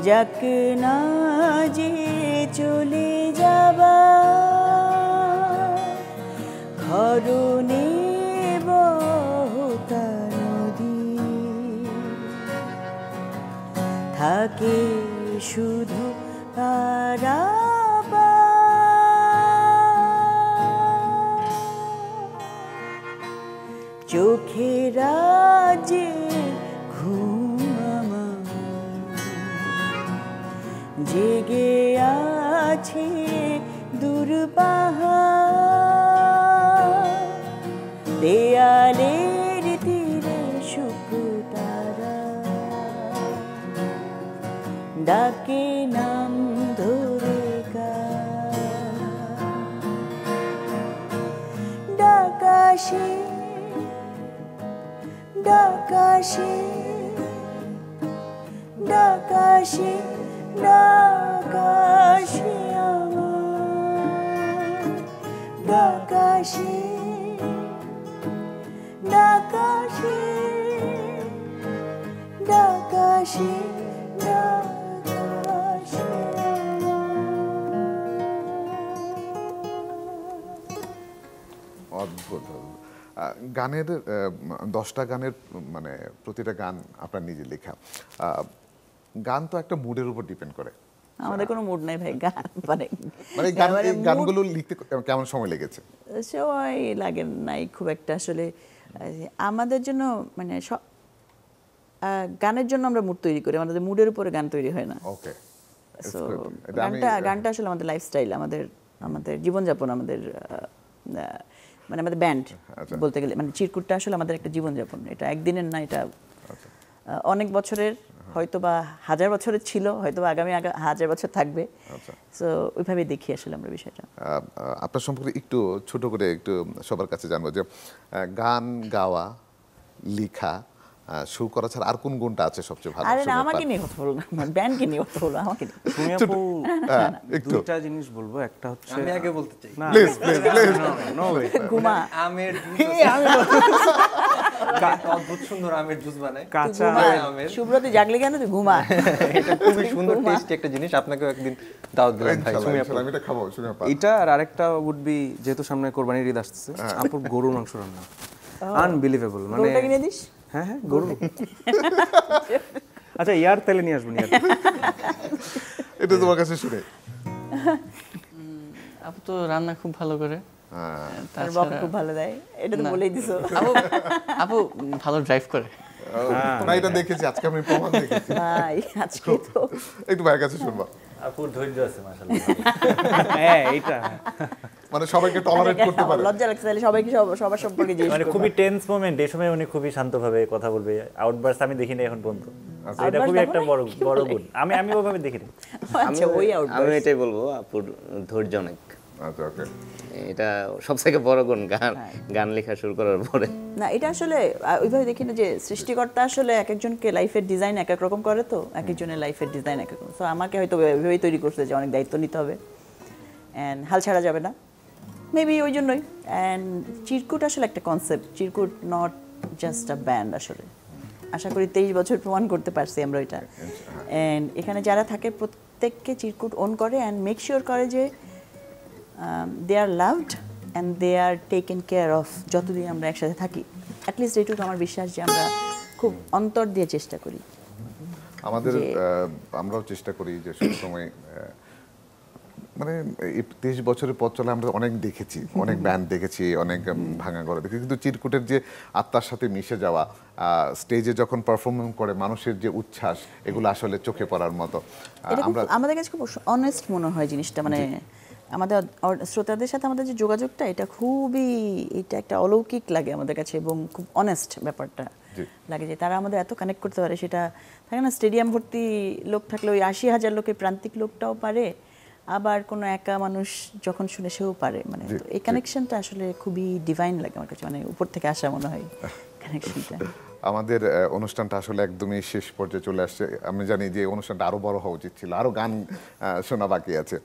যাক না যে চলে যাবা ধরণী বহুতা নদী থাকে শুধু তারাবা চোখের রাজ্যে ঘুম আমার জেগে আছে দূর পাহাড় দেয়ালের তীরে শুকতারা ডাকে নাম ধরে ডাকাশে ডাকাশে ডাকাশে ডাকাশে আমার ডাকাশে ডাকাশে ডাকাশে ডাকাশে অদ্ভুত। গানের 10টা গানের মানে প্রতিটা গান আপনার নিজে লেখা। গান তো একটা মুডের উপর ডিপেন্ড করে। আমাদের কোনো মুড নাই ভাই, গান মানে গানগুলো লিখতে কেমন সময় লেগেছে? সময় লাগে নাই খুব একটা আসলে। আমাদের জন্য মানে গানের জন্য আমরা মুড তৈরি করি, আমাদের মুডের উপরে গান তৈরি হয় না। ওকে। সো গানটা আসলে আমাদের লাইফস্টাইল, আমাদের জীবনযাপন, আমাদের মানে আমাদের ব্যান্ড বলতে গেলে মানে চিরকুটটা আসলে আমাদের একটা জীবনযাপন। এটা একদিনের না, এটা অনেক বছরের, হয়তো বা 1000 বছরের ছিল, হয়তো বা আগামী 1000 বছর থাকবে। সো ওইভাবেই দেখি আসলে আমরা বিষয়টা। আপনার সম্পর্কে একটু ছোট করে একটু সবার কাছে জানবো যে গান গাওয়া, লেখা, সুর করা ছাড়া আর কোন গুণটা আছে সবচেয়ে ভালো? আরে না, আমাকে নিয়ে কথা বলো না, ব্যান্ডকে নিয়ে কথা বলো, আমাকে নিয়ে। তুমি আপু দুটা জিনিস বলবো, একটা হচ্ছে আমি আগে বলতে চাই। Please please please no way ঘুমা আমের অদ্ভুত সুন্দর আমের জুস বানায়, কাঁচা আমের। সুব্রত জাগলে কেন তুই ঘুমা? এটা খুবই সুন্দর টেস্টি একটা জিনিস, আপনাকেও একদিন দাওয়াত দিলাম ভাই। সুমি আপু, আমি এটা খাবো। সুমি আপা, এটা আর আরেকটা উড বি, যেহেতু সামনে কোরবানির ঈদ আসছে, আপুর গরুর মাংস রান্না আনবিলিভেবল। মানে গরুটা কিনে দিস। হ্যাঁ হ্যাঁ গরু। আচ্ছা ইয়ার তেলে নিয়ে আসবেন। এটা তোমার কাছে শুনে। আপু তো রান্না খুব ভালো করে, তার বাবা খুব ভালো দেয়, এটা তো বলেই দিছো। আপু ভালো ড্রাইভ করে। না, এটা দেখেছি আজকে, আমি প্রমাণ দেখেছি ভাই আজকে তো একটু ভাইয়ের কাছে শুনবা। আপুর ধৈর্য আছে মাশাআল্লাহ। হ্যাঁ এইটা মানে সবাইকে টলারেট করতে পারে। লজ্জা লাগছে তাহলে সবাইকে সবার সম্পর্কে জিজ্ঞেস মানে খুবই টেন্স মোমেন্ট, এই সময় উনি খুবই শান্তভাবে কথা বলবে। আউটবার্স আমি দেখিনি এখন পর্যন্ত। এটা খুবই একটা বড় গুণ। আমি ওভাবে দেখিনি। আচ্ছা ওই আউটবার্স। আমি এটাই বলবো, আপুর ধৈর্য অনেক। আচ্ছা ওকে। এটা সবথেকে বড় গুণ গান লেখা শুরু করার পরে। না এটা আসলে ওইভাবে দেখি না যে সৃষ্টিকর্তা আসলে এক একজনকে লাইফের ডিজাইন এক এক রকম করে, তো এক একজনের লাইফের ডিজাইন এক এক রকম। সো আমাকে হয়তো ওইভাবেই তৈরি করছে যে অনেক দায়িত্ব নিতে হবে অ্যান্ড হাল ছাড়া যাবে না, মেবি ওই জন্যই। অ্যান্ড চিরকুট আসলে একটা concept, Chirkutt not just a band আসলে। আশা করি 23 বছর প্রমাণ করতে পারছি আমরা ওইটা। অ্যান্ড এখানে যারা থাকে প্রত্যেককে চিরকুট ওন করে অ্যান্ড মেক শিওর করে যে they are loved and they are taken care of যতদিন আমরা একসাথে থাকি। অ্যাটলিস্ট এইটুকু আমার বিশ্বাস যে আমরা খুব অন্তর দিয়ে চেষ্টা করি। আমাদের আমরাও চেষ্টা করি যে সবসময় মানে 23 বছরের পথ চলে আমরা অনেক দেখেছি, অনেক ব্যান্ড দেখেছি, অনেক ভাঙা ঘরে দেখেছি, কিন্তু চিরকুটের যে আত্মার সাথে মিশে যাওয়া, স্টেজে যখন পারফরমেন্স করে মানুষের যে উচ্ছ্বাস, এগুলো আসলে চোখে পড়ার মতো। আমরা আমাদের কাছে খুব অনেস্ট মনে হয় জিনিসটা, মানে আমাদের শ্রোতাদের সাথে আমাদের যে যোগাযোগটা, এটা খুবই, এটা একটা অলৌকিক লাগে আমাদের কাছে এবং খুব অনেস্ট ব্যাপারটা লাগে যে তারা আমাদের এত কানেক্ট করতে পারে। সেটা থাকে না স্টেডিয়াম ভর্তি লোক থাকলে ওই 80,000 লোকের প্রান্তিক লোকটাও পারে, আবার কোনো একা মানুষ যখন শুনে সেও পারে। মানে এই কানেকশনটা আসলে খুবই ডিভাইন লাগে আমার কাছে, মানে উপর থেকে আসা মনে হয় কানেকশনটা। আমাদের অনুষ্ঠানটা আসলে একদমই শেষ পর্যায়ে চলে আসছে। আমি জানি যে অনুষ্ঠানটা আরো বড় হওয়া উচিত ছিল, আরো গান শোনা বাকি আছে।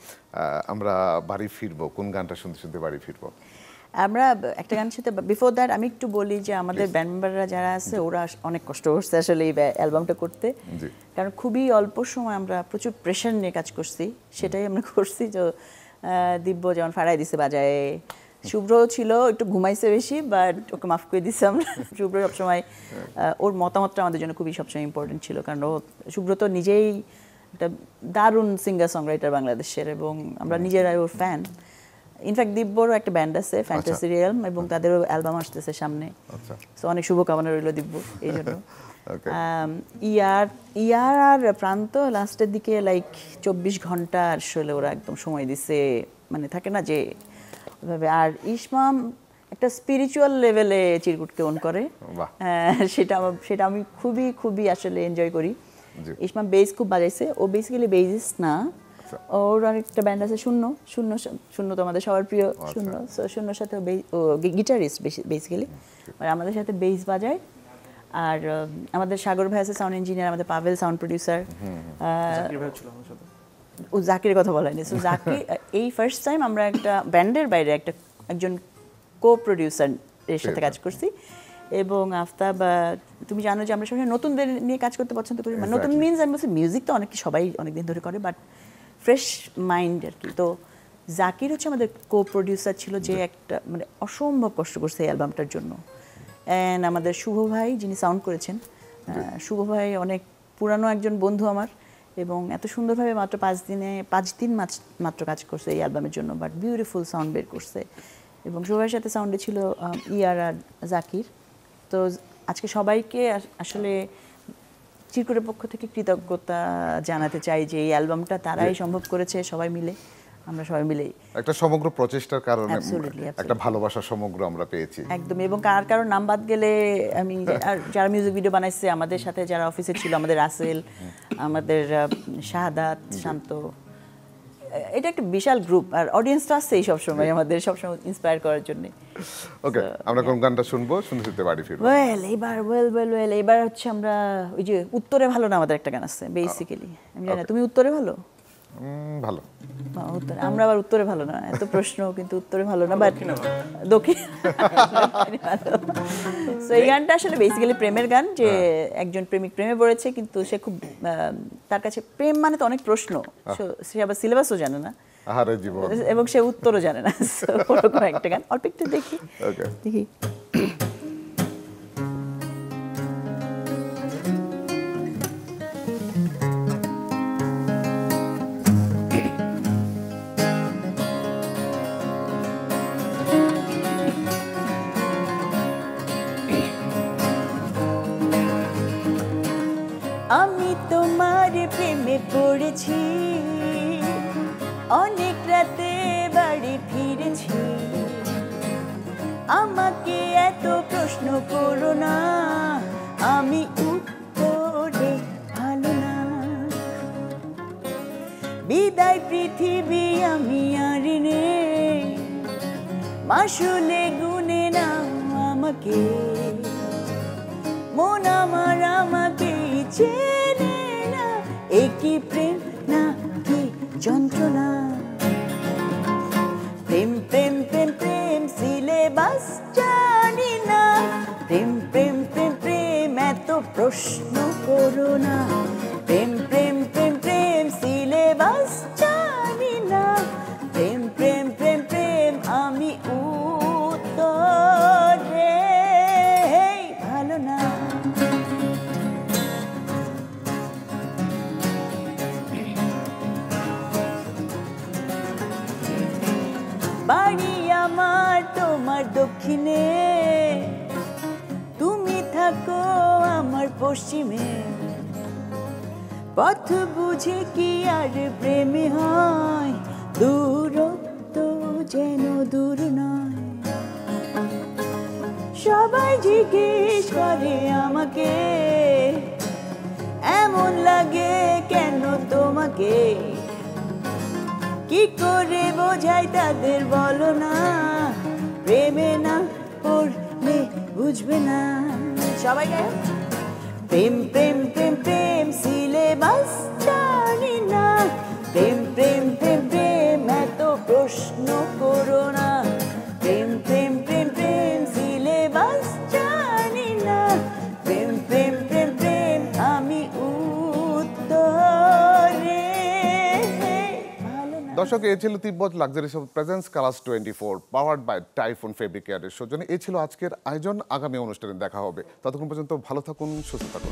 আমরা বাড়ি ফিরবো, কোন গানটা শুনতে শুনতে বাড়ি ফিরবো? আমরা একটা গানের সাথে বিফোর দ্যাট আমি একটু বলি যে আমাদের ব্যান্ড মেম্বাররা যারা আছে ওরা অনেক কষ্ট করছে আসলে এই অ্যালবামটা করতে, জি। কারণ খুবই অল্প সময় আমরা প্রচুর প্রেশার নিয়ে কাজ করছি, সেটাই আমরা করছি। তো দিব্য যেমন ফাড়াই দিছে বাজায়, শুভ্র ছিল একটু ঘুমাইছে বেশি, বাট ওকে মাফ করে দিচ্ছে আমরা। শুভ্র সবসময় ওর মতামতটা আমাদের জন্য খুবই সবসময় ইম্পর্টেন্ট ছিল, কারণ শুভ্র তো নিজেই একটা দারুণ সিঙ্গার সং রাইটার বাংলাদেশের, এবং আমরা নিজেরাই ওর ফ্যান। ইনফ্যাক্ট দিব্যরও একটা ব্যান্ড আছে ফ্যান্টাসি রিয়েলম, এবং তাদেরও অ্যালবাম আসতেছে সামনে, সো অনেক শুভকামনা রইল দিব্য এই জন্য। ইয়ার আর প্রান্ত লাস্টের দিকে লাইক 24 ঘন্টা আসলে ওরা একদম সময় দিছে, মানে থাকে না যে ওইভাবে। আর ইসমাম একটা স্পিরিচুয়াল লেভেলে চিরকুটকে অন করে, সেটা আমি খুবই খুবই আসলে এনজয় করি। ইসমাম বেস খুব বাজাইছে, ও বেসিক্যালি বেসিস্ট না, ওর আরেকটা ব্যান্ড আছে শূন্য শূন্য শূন্য তো আমাদের সবার প্রিয় শূন্য, সো শূন্যর সাথে ও গিটারিস্ট বেসিক্যালি, আর আমাদের সাথে বেস বাজায়। আর আমাদের সাগর ভাই আছে সাউন্ড ইঞ্জিনিয়ার, আমাদের পাভেল সাউন্ড প্রডিউসার, ও জাকিরের কথা বলা হয়নি। সো জাকির এই ফার্স্ট টাইম আমরা একটা ব্যান্ডের বাইরে একজন কো প্রডিউসার এর সাথে কাজ করছি। এবং আফতাব, তুমি জানো যে আমরা সবসময় নতুনদের নিয়ে কাজ করতে পছন্দ করি, মানে নতুন মিনস আমি বলছি মিউজিক তো সবাই অনেকদিন ধরে করে, বাট ফ্রেশ মাইন্ড আর কি। তো জাকির হচ্ছে আমাদের কো প্রডিউসার ছিল, যে একটা মানে অসম্ভব কষ্ট করছে এই অ্যালবামটার জন্য। অ্যান্ড আমাদের শুভ ভাই যিনি সাউন্ড করেছেন, শুভ ভাই অনেক পুরানো একজন বন্ধু আমার, এবং এত সুন্দরভাবে মাত্র 5 দিন মাত্র কাজ করছে এই অ্যালবামের জন্য, বাট বিউটিফুল সাউন্ড বের করছে। এবং শুভ ভাইয়ের সাথে সাউন্ডে ছিল ইয়ার আর জাকির। তো আজকে সবাইকে আসলে চিরকুটের পক্ষ থেকে কৃতজ্ঞতা জানাতে চাই যে এই অ্যালবামটা তারাই সম্ভব করেছে, সবাই মিলে, আমরা সবাই মিলেই একটা সমগ্র প্রচেষ্টার কারণে একটা ভালোবাসা সমগ্র আমরা পেয়েছি একদম। এবং কারো নাম বাদ গেলে আমি, আর যারা মিউজিক ভিডিও বানাইছে আমাদের সাথে, যারা অফিসে ছিল, আমাদের রাসেল, আমাদের শাহাদাত, শান্ত, এটা একটা বিশাল গ্রুপ, আর অডিয়েন্স তো আসছেই সবসময় আমাদের, সবসময় ইন্সপায়ার করার জন্য। ওকে, আমরা কোন গানটা শুনবো, শুনতে বাড়ি ফিরবো? এবার হচ্ছে আমরা ওই যে উত্তরে ভালো না, আমাদের একটা গান আছে বেসিক্যালি, আমি জানি না তুমি উত্তরে ভালো? ভালো। উত্তরে আমরা আবার উত্তরে ভালো না, এত প্রশ্ন কিন্তু উত্তরে ভালো না, বাট দক্ষিণ সো এই গানটা আসলে বেসিক্যালি প্রেমের গান, যে একজন প্রেমিক প্রেমে পড়েছে, কিন্তু সে খুব, তার কাছে প্রেম মানে তো অনেক প্রশ্ন, সে আবার সিলেবাসও জানে না, এবং সে উত্তরও জানে না। ওরকম একটা গান, অল্প একটু দেখি। আমি তোমার প্রেমে পড়েছি, অনেক রাতে বাড়ি ফিরেছি, আমাকে এত প্রশ্ন করো না, আমি উত্তরে ভালো না। বিদায় পৃথিবী আমি আর নেই, মাসুলে গুনে নাও আমাকে, মন আমার আমাকে চেনে না, একই প্রেম না কি যন্ত্রণা। প্রেম প্রেম প্রেম প্রেম সিলেবাস জানি না, প্রেম প্রেম প্রেম প্রেম এত প্রশ্ন করো না, প্রেম প্রেম প্রেম প্রেম সিলেবাস জানি না, প্রেম প্রেম প্রেম প্রেম আমি উত্তরে ভালো না। বাড়ি আমার তোমার দক্ষিণে, তুমি থাকো আমার পশ্চিমে, পথ বুঝে কি আর প্রেমে হয়, দূরত্ব যেন দূর নয়। সবাই জিজ্ঞেস করে আমাকে, এমন লাগে কেন তোমাকে, কি করে বোঝাই তাদের বলো না, প্রেমে না পড়লে বুঝবে না। সবাই গায় প্রেম প্রেম প্রেম প্রেম সিলেবাস জানি না, প্রেম প্রেম প্রেম প্রেম এত প্রশ্ন করো না, প্রেম প্রেম দর্শক, এই ছিল Tibbet luxury shop presence colours 24 powered by typhoon fabric কেয়ারের সৌজন্যে। এই ছিল আজকের আয়োজন। আগামী অনুষ্ঠানে দেখা হবে, ততক্ষণ পর্যন্ত ভালো থাকুন, সুস্থ থাকুন।